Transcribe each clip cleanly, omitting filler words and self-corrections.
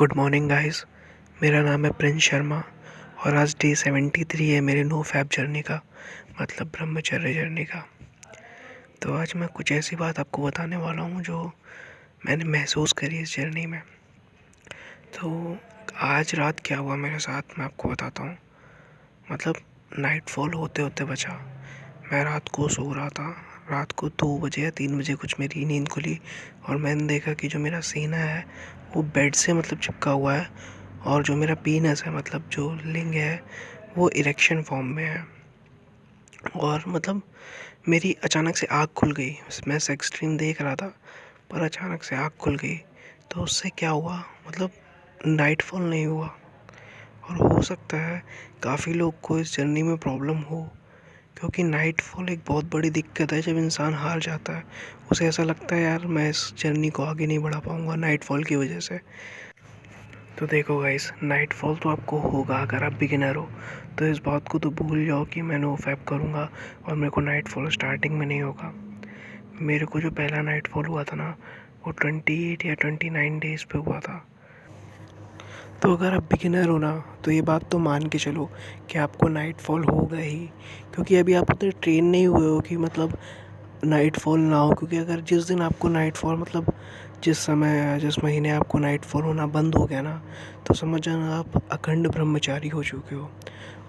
Good morning guys. मेरा नाम है प्रिंस शर्मा और आज डे 73 है मेरे नो फैब जर्नी का, मतलब ब्रह्मचर्य जर्नी का। तो आज मैं कुछ ऐसी बात आपको बताने वाला हूँ जो मैंने महसूस करी इस जर्नी में। तो आज रात क्या हुआ मेरे साथ मैं आपको बताता हूँ। मतलब नाइट फॉल होते होते बचा। मैं रात को सो रहा था, रात को 2 बजे या 3 बजे कुछ मेरी नींद खुली और मैंने देखा कि जो मेरा सीना है वो बेड से मतलब चिपका हुआ है और जो मेरा पीनस है मतलब जो लिंग है वो इरेक्शन फॉर्म में है। और मतलब मेरी अचानक से आँख खुल गई। मैं सेक्स स्ट्रीम देख रहा था पर अचानक से आँख खुल गई। तो उससे क्या हुआ, मतलब नाइट फॉल नहीं हुआ। और हो सकता है काफ़ी लोग को इस जर्नी में प्रॉब्लम हो, क्योंकि नाइट फॉल एक बहुत बड़ी दिक्कत है। जब इंसान हार जाता है उसे ऐसा लगता है यार मैं इस जर्नी को आगे नहीं बढ़ा पाऊँगा नाइट फॉल की वजह से। तो देखो गाइस, नाइट फॉल तो आपको होगा अगर आप बिगिनर हो। तो इस बात को तो भूल जाओ कि मैं नो फैप करूँगा और मेरे को नाइट फॉल स्टार्टिंग में नहीं होगा। मेरे को जो पहला नाइट फॉल हुआ था ना वो 28 या 29 डेज़ पे हुआ था। तो अगर आप बिगिनर हो ना तो ये बात तो मान के चलो कि आपको नाइट फॉल होगा ही, क्योंकि अभी आप उतने ट्रेन नहीं हुए हो कि मतलब नाइट फॉल ना हो। क्योंकि अगर जिस दिन आपको नाइट फॉल मतलब जिस समय जिस महीने आपको नाइट फॉल होना बंद हो गया ना, तो समझ जाना आप अखंड ब्रह्मचारी हो चुके हो,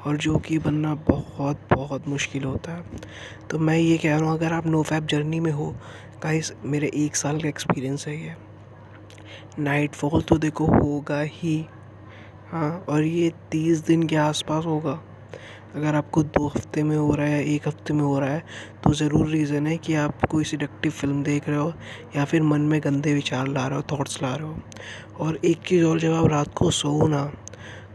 और जो कि बनना बहुत बहुत मुश्किल होता है। तो मैं ये कह रहा हूँ अगर आप नो फैप जर्नी में हो गाइस, मेरे 1 साल का एक्सपीरियंस है ये। नाइट फॉल तो देखो होगा ही, हाँ, और ये 30 दिन के आसपास होगा। अगर आपको 2 हफ्ते में हो रहा है, 1 हफ्ते में हो रहा है, तो ज़रूर रीज़न है कि आप कोई सिडक्टिव फिल्म देख रहे हो या फिर मन में गंदे विचार ला रहे हो, थॉट्स ला रहे हो। और एक चीज़ और, जब आप रात को सो ना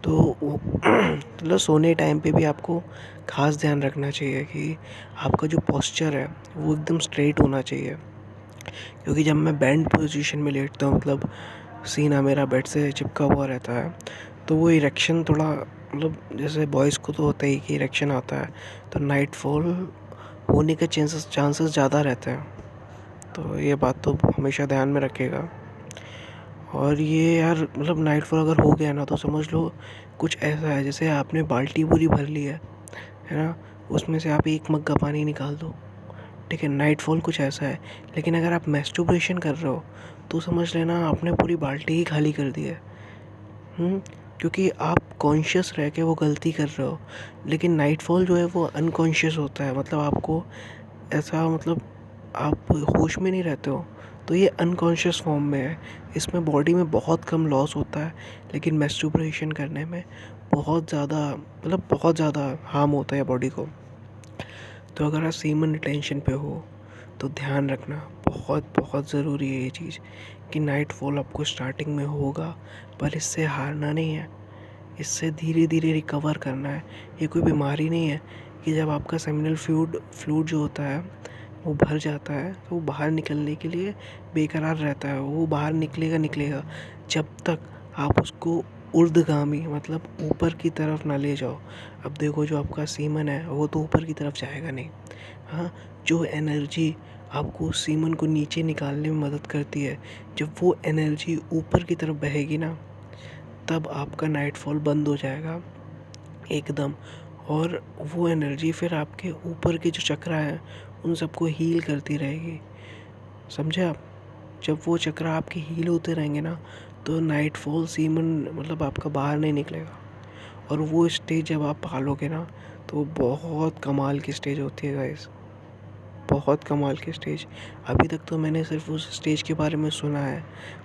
तो मतलब सोने टाइम पे भी आपको खास ध्यान रखना चाहिए कि आपका जो पोस्चर है वो एकदम स्ट्रेट होना चाहिए। क्योंकि जब मैं बैंड पोजीशन में लेटता हूँ, मतलब सीना मेरा बेड से चिपका हुआ रहता है, तो वो इरेक्शन थोड़ा मतलब जैसे बॉयज़ को तो होता ही कि इरेक्शन आता है, तो नाइट फॉल होने के चांसेस ज़्यादा रहते हैं। तो ये बात तो हमेशा ध्यान में रखिएगा। और ये यार मतलब नाइट फॉल अगर हो गया ना तो समझ लो कुछ ऐसा है जैसे आपने बाल्टी पूरी भर ली है ना, उसमें से आप एक मग्गा पानी निकाल दो, ठीक है। नाइट फॉल कुछ ऐसा है। लेकिन अगर आप मैस्टरबेशन कर रहे हो तो समझ लेना आपने पूरी बाल्टी ही खाली कर दी है। क्योंकि आप कॉन्शियस रह के वो गलती कर रहे हो, लेकिन नाइट फॉल जो है वो अनकॉन्शियस होता है। मतलब आपको ऐसा मतलब आप होश में नहीं रहते हो, तो ये अनकॉन्शियस फॉर्म में है। इसमें बॉडी में बहुत कम लॉस होता है, लेकिन मैस्टरबेशन करने में बहुत ज़्यादा मतलब बहुत ज़्यादा हार्म होता है बॉडी को। तो अगर आप सीमन रिटेंशन पे हो तो ध्यान रखना, बहुत बहुत ज़रूरी है ये चीज़ कि नाइट फॉल आपको स्टार्टिंग में होगा, पर इससे हारना नहीं है, इससे धीरे धीरे रिकवर करना है। ये कोई बीमारी नहीं है कि जब आपका सेमिनल फ्लूइड जो होता है वो भर जाता है तो वो बाहर निकलने के लिए बेकरार रहता है। वो बाहर निकलेगा जब तक आप उसको ऊर्ध्वगामी मतलब ऊपर की तरफ ना ले जाओ। अब देखो जो आपका सीमन है वो तो ऊपर की तरफ जाएगा नहीं, हाँ। जो एनर्जी आपको सीमन को नीचे निकालने में मदद करती है, जब वो एनर्जी ऊपर की तरफ बहेगी ना, तब आपका नाइट फॉल बंद हो जाएगा एकदम। और वो एनर्जी फिर आपके ऊपर के जो चक्रा हैं उन सबको हील करती रहेगी, समझे आप। जब वो चक्र आपके हील होते रहेंगे ना तो नाइट फॉल सीमन मतलब आपका बाहर नहीं निकलेगा। और वो स्टेज जब आप पालोगे ना तो बहुत कमाल की स्टेज होती है गाइस, बहुत कमाल की स्टेज। अभी तक तो मैंने सिर्फ उस स्टेज के बारे में सुना है,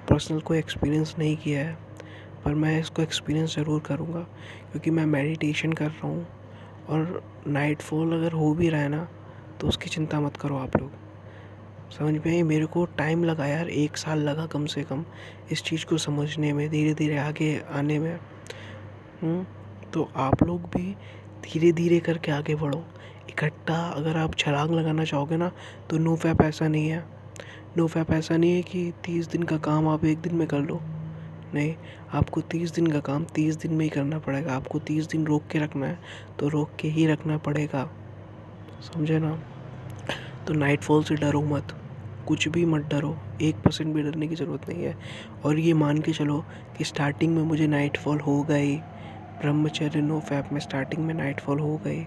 पर्सनल कोई एक्सपीरियंस नहीं किया है, पर मैं इसको एक्सपीरियंस ज़रूर करूँगा क्योंकि मैं मेडिटेशन कर रहा हूँ। और नाइट फॉल अगर हो भी रहा है ना तो उसकी चिंता मत करो आप लोग, समझ में आई। मेरे को टाइम लगा यार, 1 साल लगा कम से कम इस चीज़ को समझने में, धीरे धीरे आगे आने में। तो आप लोग भी धीरे धीरे करके आगे बढ़ो। इकट्ठा अगर आप छलांग लगाना चाहोगे ना तो नो फैप ऐसा नहीं है। नो फैप ऐसा नहीं है कि 30 दिन का काम आप 1 दिन में कर लो, नहीं। आपको 30 दिन का काम 30 दिन में ही करना पड़ेगा। आपको 30 दिन रोक के रखना है तो रोक के ही रखना पड़ेगा, समझे ना। तो नाइट फॉल से डरो मत, कुछ भी मत डरो, 1% भी डरने की ज़रूरत नहीं है। और ये मान के चलो कि स्टार्टिंग में मुझे नाइटफॉल हो गई, ब्रह्मचर्य नो फैप में स्टार्टिंग में नाइटफॉल हो गई,